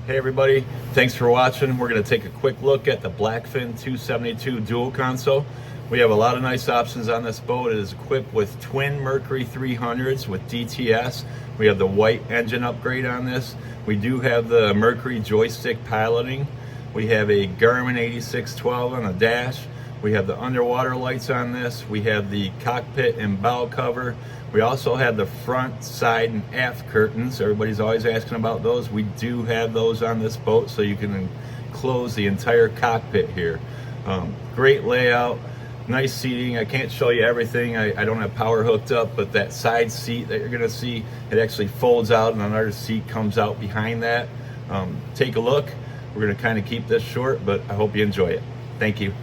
Hey everybody, thanks for watching. We're going to take a quick look at the Blackfin 272 dual console. We have a lot of nice options on this boat. It is equipped with twin Mercury 300s with DTS. We have the white engine upgrade on this. We do have the Mercury Joystick piloting. We have a Garmin 8612 on the dash. We have the underwater lights on this. We have the cockpit and bow cover. We also have the front, side, and aft curtains. Everybody's always asking about those. We do have those on this boat, so you can enclose the entire cockpit here. Great layout, nice seating. I can't show you everything. I don't have power hooked up, but that side seat that you're gonna see, it actually folds out and another seat comes out behind that. Take a look. We're gonna kind of keep this short, but I hope you enjoy it. Thank you.